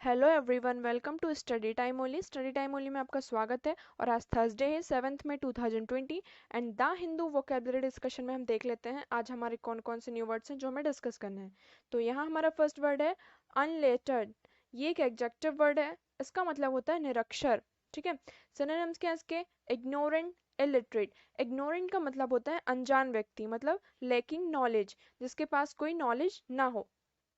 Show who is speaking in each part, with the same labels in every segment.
Speaker 1: Hello everyone, welcome to study time only. Study time only में आपका स्वागत है। और आज थर्सडे है 7 मई 2020 and the Hindu vocabulary discussion में हम देख लेते हैं आज हमारे कौन कौन से न्यू वर्ड्स हैं जो हमें डिस्कस करने हैं। तो यहाँ हमारा फर्स्ट वर्ड है अनलेटर्ड। ये एक एडजेक्टिव वर्ड है, इसका मतलब होता है निरक्षर। ठीक है। सिनोनिम्स क्या है इसके? Ignorant, illiterate. इग्नोरेंट का मतलब होता है अनजान व्यक्ति, मतलब लैकिंग नॉलेज, जिसके पास कोई नॉलेज ना हो,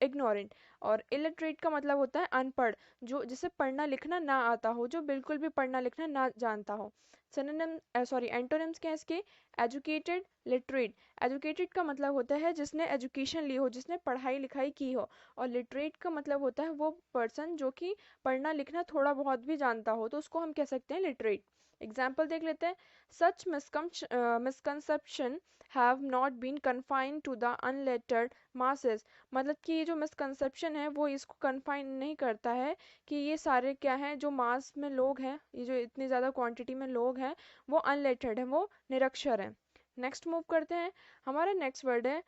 Speaker 1: इग्नोरेंट। और इलिटरेट का मतलब होता है अनपढ़, जो जिसे पढ़ना लिखना ना आता हो, जो बिल्कुल भी पढ़ना लिखना ना जानता हो। सिनोनिम सॉरी एंटोनिम्स क्या है इसके? Educated, literate. एजुकेटेड का मतलब होता है जिसने एजुकेशन ली हो, जिसने पढ़ाई लिखाई की हो। और लिटरेट का मतलब होता है वो पर्सन जो कि पढ़ना लिखना थोड़ा बहुत भी जानता हो, तो उसको हम कह सकते हैं लिटरेट। एग्जाम्पल देख लेते हैं। Such misconception have not been confined to the unlettered masses। मतलब कि ये जो मिसकंसेप्शन है वो इसको कन्फाइन नहीं करता है कि ये सारे क्या हैं, जो मास में लोग हैं, ये जो इतनी ज़्यादा क्वांटिटी में लोग हैं वो अनलेटर्ड हैं, वो निरक्षर हैं। नेक्स्ट मूव करते हैं। हमारा नेक्स्ट वर्ड है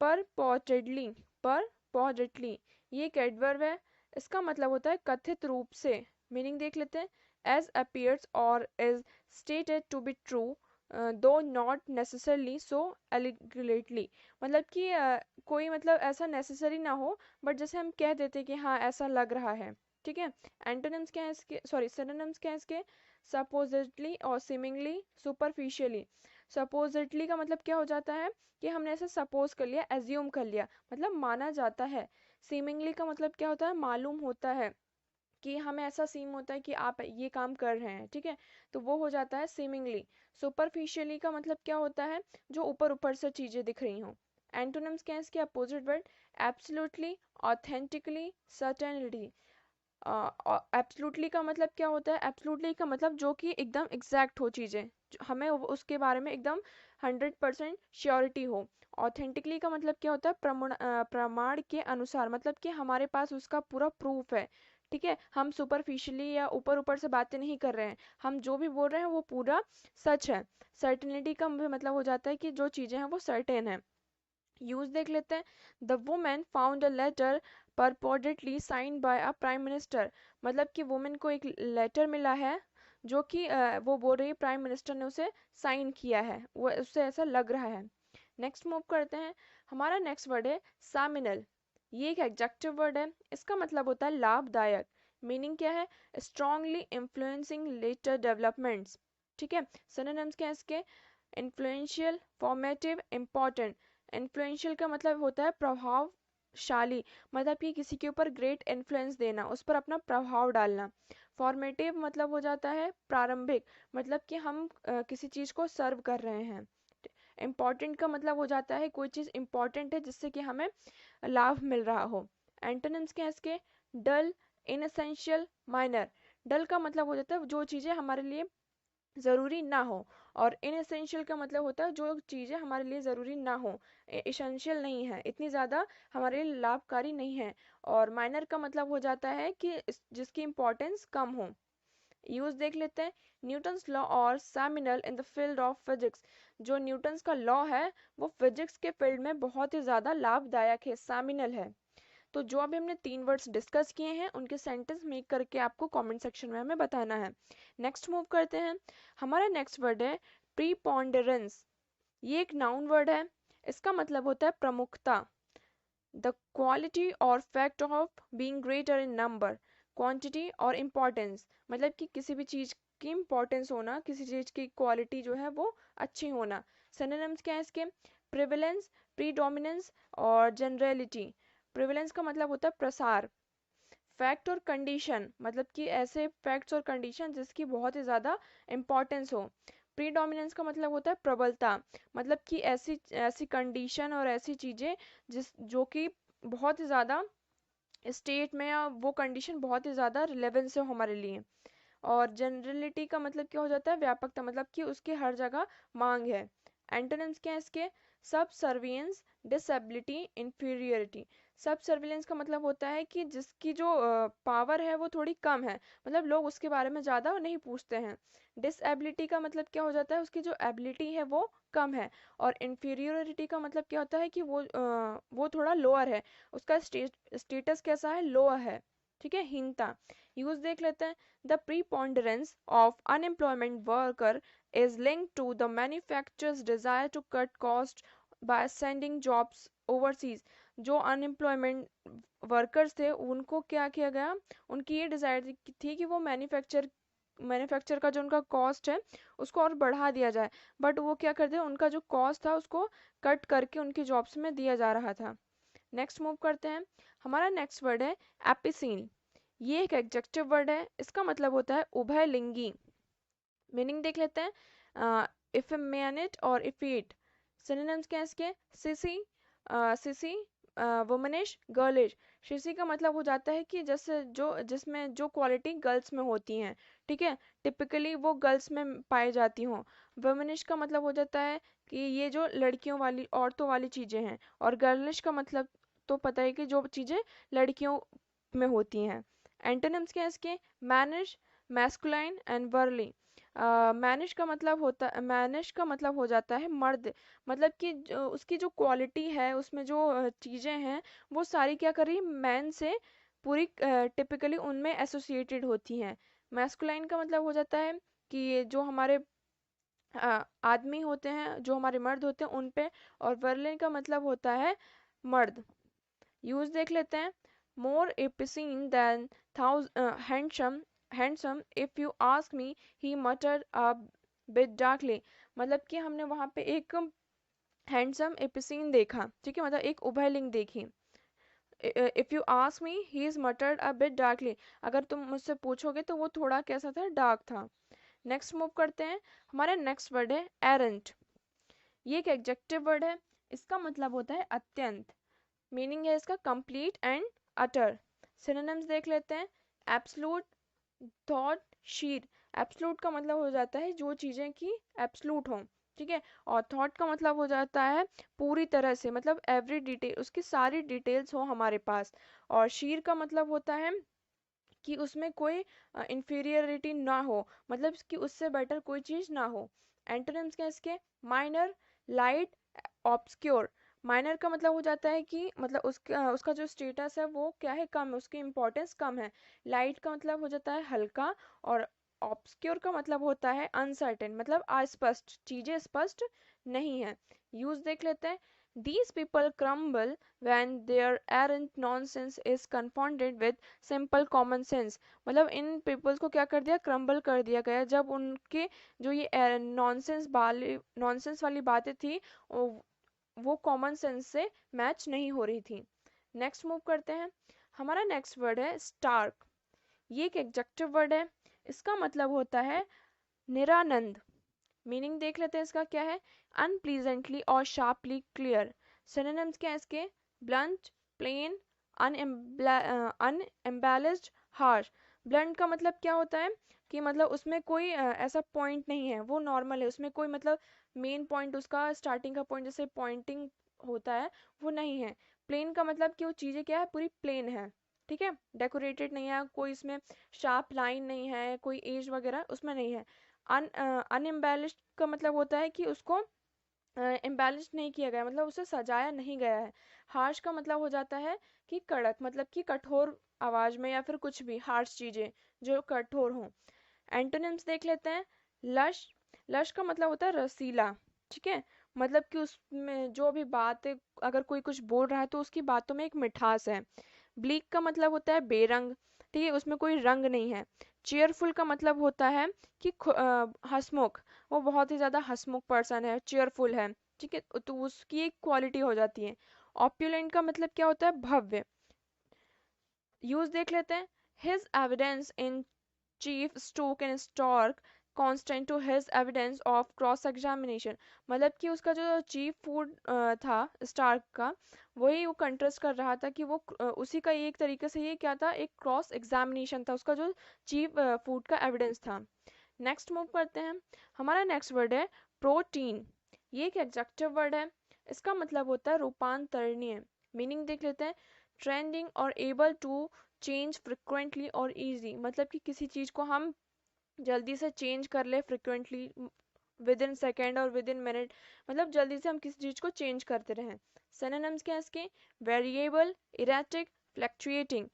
Speaker 1: परपोर्टेडली। परपोर्टेडली ये एक एडवर्ब है, इसका मतलब होता है कथित रूप से। मीनिंग देख लेते हैं। As appears or is stated to be true though not necessarily so allegedly. मतलब कि कोई मतलब ऐसा नेसेसरी ना हो, बट जैसे हम कह देते कि हाँ ऐसा लग रहा है। ठीक है। एंटोनिम्स क्या है इसके? सॉरी सिनोनिम्स क्या है इसके? सपोजिटली और सीमिंगली, सुपरफिशियली। सपोजिटली का मतलब क्या हो जाता है कि हमने ऐसा सपोज कर लिया, एज्यूम कर लिया, मतलब माना जाता है। सीमिंगली का मतलब क्या होता है? मालूम होता है, कि हमें ऐसा सीम होता है कि आप ये काम कर रहे हैं। ठीक है। तो वो हो जाता है सीमिंगली। सुपरफिशियली का मतलब क्या होता है? जो ऊपर ऊपर से चीजें दिख रही हों। एंटोनिम्स क्या है इसके opposite word? Absolutely, authentically, certainty. Absolutely का मतलब क्या होता है? एब्सोल्युटली का मतलब जो कि एकदम एग्जैक्ट हो चीजें, हमें उसके बारे में एकदम 100% श्योरिटी हो। ऑथेंटिकली का मतलब क्या होता है? प्रमाण के अनुसार, मतलब कि हमारे पास उसका पूरा प्रूफ है। ठीक है। हम सुपरफिशियली या ऊपर ऊपर से बातें नहीं कर रहे हैं, हम जो भी बोल रहे हैं वो पूरा सच है। सर्टेनिटी का भी मतलब हो जाता है कि जो चीजें हैं वो सर्टेन है। यूज देख लेते हैं। The women found a letter purportedly signed by a prime minister. मतलब कि वुमेन को एक लेटर मिला है जो कि वो बोल रही है प्राइम मिनिस्टर ने उसे साइन किया है, वो उससे ऐसा लग रहा है। नेक्स्ट मूव करते हैं। हमारा नेक्स्ट वर्ड है सामिनल। ये एक एडजेक्टिव वर्ड है, इसका मतलब होता है लाभदायक। मीनिंग क्या है? Strongly influencing later developments. ठीक है। सिनोनिम्स क्या है इसके? Influential, formative, important. इन्फ्लुएंशियल का मतलब होता है प्रभावशाली, मतलब कि किसी के ऊपर ग्रेट इन्फ्लुएंस देना, उस पर अपना प्रभाव डालना। फॉर्मेटिव मतलब हो जाता है प्रारंभिक, मतलब कि हम किसी चीज को सर्व कर रहे हैं। इम्पॉर्टेंट का मतलब हो जाता है कोई चीज इम्पॉर्टेंट है जिससे कि हमें लाभ मिल रहा हो। एंटोनिम्स क्या है इसके? डल, इनएसेंशियल, माइनर। डल का मतलब हो जाता है जो चीजें हमारे लिए ज़रूरी ना हो। और इनएसेंशियल का मतलब होता है जो चीज़ें हमारे लिए ज़रूरी ना हो, इसेंशियल नहीं है, इतनी ज़्यादा हमारे लिए लाभकारी नहीं है। और माइनर का मतलब हो जाता है कि जिसकी इम्पोर्टेंस कम हो। यूज देख लेते हैं। न्यूटन्स लॉ और seminal in the field of physics. जो न्यूटन्स का लॉ है वो फिजिक्स के फील्ड में बहुत ही ज़्यादा लाभदायक है, सेमिनल है। तो जो अभी हमने 3 वर्ड्स डिस्कस किए हैं उनके सेंटेंस मेक करके आपको कमेंट सेक्शन में हमें बताना है। नेक्स्ट मूव करते हैं। हमारा नेक्स्ट वर्ड है प्रीपॉन्डरेंस। ये एक नाउन वर्ड है, इसका मतलब होता है प्रमुखता। द क्वालिटी और fact of being greater in number, quantity और इम्पोर्टेंस। मतलब कि किसी भी चीज की इम्पोर्टेंस होना, किसी चीज की क्वालिटी जो है वो अच्छी होना। सिनोनिम्स क्या है इसके? प्रिविलेंस, प्रीडोमिनेंस और जनरलिटी। प्रिविलेंस का मतलब होता है प्रसार। फैक्ट और कंडीशन, मतलब कि ऐसे फैक्ट्स और कंडीशन जिसकी बहुत ही ज़्यादा इम्पोर्टेंस हो। प्रीडोमिनेंस का मतलब होता है प्रबलता, मतलब कि ऐसी ऐसी कंडीशन और ऐसी चीज़ें जिस जो कि बहुत ही ज़्यादा स्टेट में, या वो कंडीशन बहुत ही ज़्यादा रिलेवेंस है हमारे लिए। और जनरलिटी का मतलब क्या हो जाता है? व्यापकता, मतलब कि उसकी हर जगह मांग है। एंटोनिम्स क्या है इसके? सब सर्वियंस, डिसेबिलिटी, इंफीरियरिटी। सब सर्विलेंस का मतलब होता है कि जिसकी जो पावर है वो थोड़ी कम है, मतलब लोग उसके बारे में ज़्यादा नहीं पूछते हैं। डिसेबिलिटी का मतलब क्या हो जाता है? उसकी जो एबिलिटी है वो कम है। और इंफीरियरिटी का मतलब क्या होता है कि वो थोड़ा लोअर है, उसका स्टेटस कैसा है? लोअर है। ठीक है, हीनता। यूज देख लेते हैं, the preponderance of unemployment worker is linked to the manufacturer's desire to cut cost by sending jobs overseas। जो अनएम्प्लॉयमेंट वर्कर्स थे उनको क्या किया गया, उनकी ये डिजायर थी कि वो मैन्युफैक्चर का जो उनका कॉस्ट है उसको और बढ़ा दिया जाए, बट वो क्या करते हैं, उनका जो कॉस्ट था उसको कट करके उनकी जॉब्स में दिया जा रहा था। नेक्स्ट मूव करते हैं, हमारा नेक्स्ट वर्ड है एपिसीन। ये एक एडजेक्टिव वर्ड है, इसका मतलब होता है उभयलिंगी। मीनिंग देख लेते हैं, इफेमिनेट और इफीट। सिनोनिम्स क्या है इसके, सिसी, वुमनिश, गर्लिश। शिशी का मतलब हो जाता है कि जैसे जिसमें जो क्वालिटी गर्ल्स में होती हैं, ठीक है, टिपिकली वो गर्ल्स में पाई जाती हों। वुमनिश का मतलब हो जाता है कि ये जो लड़कियों वाली, औरतों वाली चीज़ें हैं। और गर्लिश का मतलब तो पता है कि जो चीज़ें लड़कियों में होती हैं। एंटोनिम्स क्या है इसके, mannish, masculine and virile. Mannish का मतलब हो जाता है मर्द, मतलब कि उसकी जो क्वालिटी है, उसमें जो चीज़ें हैं वो सारी क्या कर रही, मैन से पूरी टिपिकली उनमें एसोसिएटेड होती हैं। मैस्कुलाइन का मतलब हो जाता है कि ये जो हमारे आदमी होते हैं, जो हमारे मर्द होते हैं उन पे। और वर्लिन का मतलब होता है मर्द। यूज देख लेते हैं, more epicene than handsome if you ask me, he muttered a bit darkly. मतलब कि हमने वहां पे एक हैंडसम एपिसीन देखा, ठीक है, मतलब एक उभयलिंग देखी। If you ask me he is मटर्ड a bit darkly, अगर तुम मुझसे पूछोगे तो वो थोड़ा कैसा था, डार्क था। नेक्स्ट मूव करते हैं, हमारा नेक्स्ट वर्ड है एरेंट। ये एक एडजेक्टिव वर्ड है, इसका मतलब होता है अत्यंत। मीनिंग है इसका कंप्लीट एंड अटर। सिनोनिम्स देख लेते हैं, एब्सलूट, थॉट, शीर। एब्सलूट का मतलब हो जाता है जो चीज़ें की एब्सलूट हों, ठीक है। और थॉट का मतलब हो जाता है पूरी तरह से, मतलब एवरी डिटेल, उसकी सारी डिटेल्स हो हमारे पास। और शीर का मतलब होता है कि उसमें कोई इंफीरियरिटी ना हो, मतलब कि उससे बेटर कोई चीज़ ना हो। एंटोनिम्स क्या है इसके, माइनर, लाइट, ऑब्सक्योर। माइनर का मतलब हो जाता है कि मतलब उसका जो स्टेटस है वो क्या है, कम है, उसकी इम्पोर्टेंस कम है। लाइट का मतलब हो जाता है हल्का। और ऑब्सक्योर का मतलब होता है अनसर्टेन, मतलब अस्पष्ट, चीज़ें स्पष्ट नहीं है। यूज देख लेते हैं, these people crumble when their errant nonsense is confounded with simple common sense. मतलब इन पीपल्स को क्या कर दिया, क्रम्बल कर दिया गया जब उनके जो ये नॉनसेंस वाली बातें थी वो कॉमन सेंस से मैच नहीं हो रही थी। नेक्स्ट मूव करते हैं, हमारा नेक्स्ट वर्ड है स्टार्क। ये एक एडजेक्टिव वर्ड है, इसका मतलब होता है निरानंद। मीनिंग देख लेते हैं इसका क्या है, अनप्लीजेंटली और शार्पली क्लियर। सिनोनिम्स क्या है इसके, ब्लंट, प्लेन, अनएम्बेलिश्ड, हार्श। ब्लंट का मतलब क्या होता है कि मतलब उसमें कोई ऐसा पॉइंट नहीं है, वो नॉर्मल है, उसमें कोई मतलब मेन पॉइंट, उसका स्टार्टिंग का पॉइंट जैसे पॉइंटिंग होता है वो नहीं है। प्लेन का मतलब कि वो चीज़ें क्या है, पूरी प्लेन है, ठीक है, डेकोरेटेड नहीं है, कोई इसमें शार्प लाइन नहीं है, कोई एज वगैरह उसमें नहीं है। अनएम्बेलिश्ड का मतलब होता है कि उसको एम्बेलिश नहीं किया गया, मतलब उसे सजाया नहीं गया है। हार्श का मतलब हो जाता है कि कड़क, मतलब कि कठोर आवाज में, या फिर कुछ भी हार्श चीजें जो कठोर हों। एंटोनिम्स देख लेते हैं, लश। लश का मतलब होता है रसीला, ठीक है, मतलब कि उसमें जो भी बात है, अगर कोई कुछ बोल रहा है तो उसकी बातों में एक मिठास है। ब्लीक का मतलब होता है बेरंग, ठीक है, उसमें कोई रंग नहीं है। चेयरफुल का मतलब होता है कि हंसमुख, वो बहुत ही ज्यादा हंसमुख पर्सन है, चेयरफुल है, ठीक है, तो उसकी एक क्वालिटी हो जाती है। ऑप्युलेंट का मतलब क्या होता है, भव्य। यूज देख लेते हैं, his evidence in chief stoke and stork constant to his evidence of cross examination. मतलब कि उसका जो चीफ फूड था स्टार्क का, वही वो कंट्रास्ट कर रहा था कि वो उसी का एक तरीके से ये क्या था, एक क्रॉस एग्जामिनेशन था उसका, जो चीफ फूड का एविडेंस था। नेक्स्ट मूव करते हैं, हमारा नेक्स्ट वर्ड है प्रोटीन। ये एक एडजेक्टिव वर्ड है, इसका मतलब होता है रूपांतरणीय। मीनिंग देख लेते हैं, ट्रेंडिंग और एबल टू चेंज फ्रिक्वेंटली और इजी। मतलब कि किसी चीज को हम जल्दी से चेंज कर ले फ्रिक्वेंटली, विद इन सेकेंड और विद इन मिनट, मतलब जल्दी से हम किसी चीज को चेंज करते रहें। सिनोनिम्स क्या है इसके, वेरिएबल, इरेटिक, फ्लक्चुएटिंग।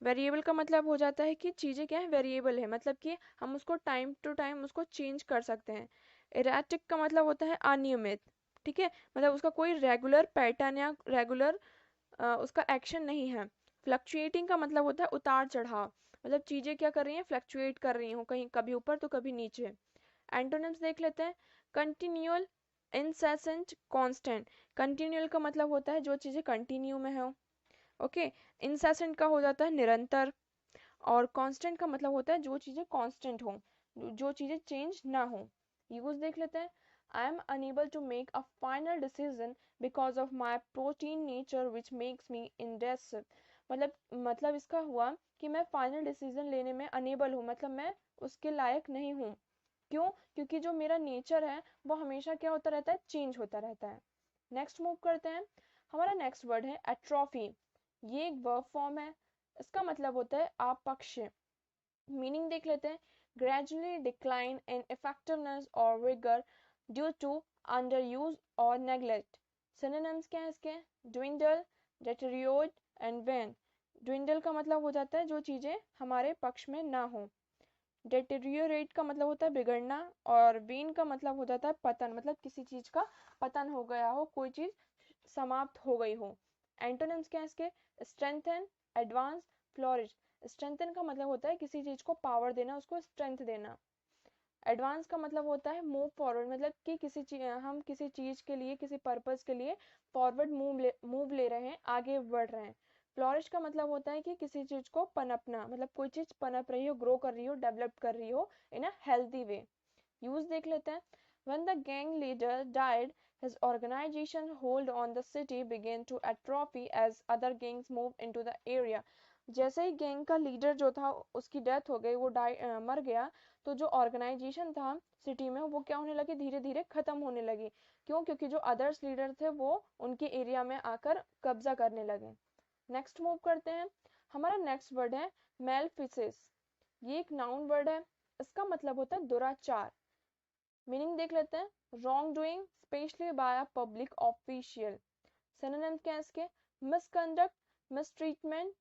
Speaker 1: वेरिएबल का मतलब हो जाता है कि चीज़ें क्या है, वेरिएबल है, मतलब कि हम उसको टाइम टू टाइम उसको चेंज कर सकते हैं। इरेटिक का मतलब होता है अनियमित, ठीक है, मतलब उसका कोई रेगुलर पैटर्न या रेगुलर उसका एक्शन नहीं है। फ्लक्चुएटिंग का मतलब होता है उतार चढ़ाव, मतलब चीज़ें क्या कर रही हैं, फ्लक्चुएट कर रही हो, कहीं कभी ऊपर तो कभी नीचे। एंटोनिम्स देख लेते हैं। Continual, incessant, constant. कंटिन्यूअल का मतलब होता है जो चीज़ें कंटिन्यू में हो, ओके। इंसेसेंट का हो जाता है निरंतर, और कांस्टेंट का मतलब होता है जो चीज़ें कांस्टेंट हो, जो चीज़ें चेंज ना हो। यूज देख लेते हैं। I am unable to make a final decision because of my protean nature which makes me indecisive. मतलब इसका हुआ कि मैं फाइनल डिसीजन लेने में अनेबल हूँ, मतलब मैं उसके लायक नहीं हूँ। क्यों? क्योंकि जो मेरा नेचर है वो हमेशा क्या होता रहता है, चेंज होता रहता है। नेक्स्ट मूव करते हैं। हमारा नेक्स्ट वर्ड है एट्रोफी। ये एक वर्ब फॉर्म है। इसका मतलब होता है अपक्ष। मीनिंग देख लेते हैं। Gradually decline in effectiveness or vigour due to under use or neglect. Synonyms क्या है इसके? Dwindle, deteriorate and wane. Dwindle का मतलब हो जाता है जो चीजें हमारे पक्ष में ना हो। डेटेरियोरेट का मतलब होता है बिगड़ना, और वेन का मतलब हो जाता है पतन, मतलब किसी चीज का पतन हो गया हो, कोई चीज समाप्त हो गई हो। एंटोनिम्स क्या है इसके? Strengthen, advance, flourish. स्ट्रेंथन का मतलब होता है किसी चीज को पावर देना, उसको स्ट्रेंथ देना। एडवांस का मतलब होता है मूव फॉरवर्ड, मतलब कि हम किसी चीज के लिए, किसी पर्पस के लिए फॉरवर्ड मूव ले रहे हैं, आगे बढ़ रहे हैं। फ्लॉरिश का मतलब होता है कि किसी चीज को पनपना, मतलब कोई चीज पनप रही हो, ग्रो कर रही हो, डेवलप कर रही हो इन अ हेल्दी वे। यूज देख लेते हैं। When the gang leader died, his organization hold on the city began to atrophy as other gangs moved into the area. जैसे ही गैंग का लीडर जो था उसकी डेथ हो गई, वो मर गया, तो जो ऑर्गेनाइजेशन था सिटी में वो क्या होने लगी, धीरे धीरे खत्म होने लगी। क्यों? क्योंकि जो अदर्स लीडर थे वो उनके एरिया में आकर कब्जा करने लगे। नेक्स्ट मूव करते हैं। हमारा नेक्स्ट वर्ड है मेलफिसिस। ये एक नाउन वर्ड है। इसका मतलब होता है दुराचार। मीनिंग देख लेते हैं। Wrongdoing specially by a public official. Synonyms क्या है इसके? Misconduct, mistreatment,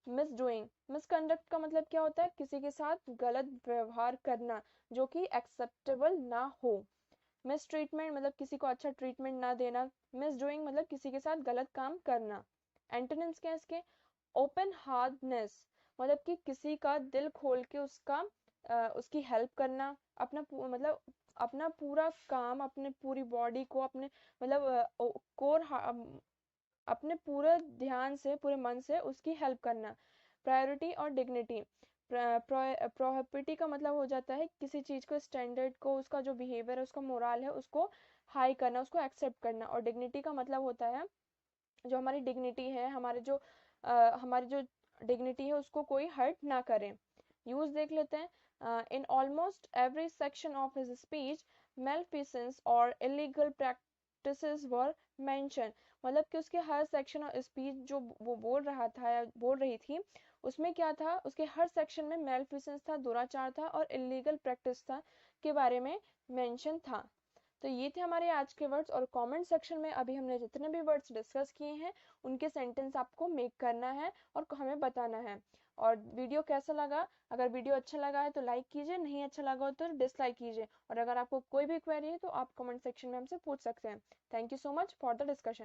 Speaker 1: मिसडूइंग। मिसकंडक्ट का मतलब क्या होता है? किसी के साथ गलत व्यवहार करना जो कि एक्सेप्टेबल ना हो। मिसट्रीटमेंट मतलब किसी को अच्छा ट्रीटमेंट ना देना। मिसडूइंग मतलब किसी के साथ गलत काम करना। एंटोनिम्स क्या है इसके? ओपन हार्टनेस, मतलब कि किसी का दिल खोल के उसकी हेल्प करना, मतलब अपना पूरा काम, अपने पूरी बॉडी को, अपने मतलब कोर, अपने पूरे ध्यान से, पूरे मन से उसकी हेल्प करना। प्रायोरिटी और डिग्निटी। प्रोहिबिटी का मतलब हो जाता है किसी चीज को, स्टैंडर्ड को, उसका जो बिहेवियर है, उसका मोरल है, उसको हाई करना, उसको एक्सेप्ट करना। और डिग्निटी का मतलब होता है जो हमारी डिग्निटी है, हमारी जो डिग्निटी है उसको कोई हर्ट ना करे। यूज देख लेते हैं। In almost every section of his speech malfeasance or illegal practices were mention. मतलब कि उसके हर सेक्शन और स्पीच जो वो बोल रहा था या बोल रही थी, उसमें क्या था, उसके हर सेक्शन में मेलफिसेंस था, दुराचार था और इलीगल प्रैक्टिस था के बारे में मेंशन था। तो ये थे हमारे आज के वर्ड्स। और कमेंट सेक्शन में अभी हमने जितने भी वर्ड्स डिस्कस किए हैं उनके सेंटेंस आपको मेक करना है और हमें बताना है। और वीडियो कैसा लगा? अगर वीडियो अच्छा लगा है तो लाइक कीजिए, नहीं अच्छा लगा हो तो डिसलाइक कीजिए। और अगर आपको कोई भी क्वेरी है तो आप कमेंट सेक्शन में हमसे पूछ सकते हैं। Thank you so much for the discussion.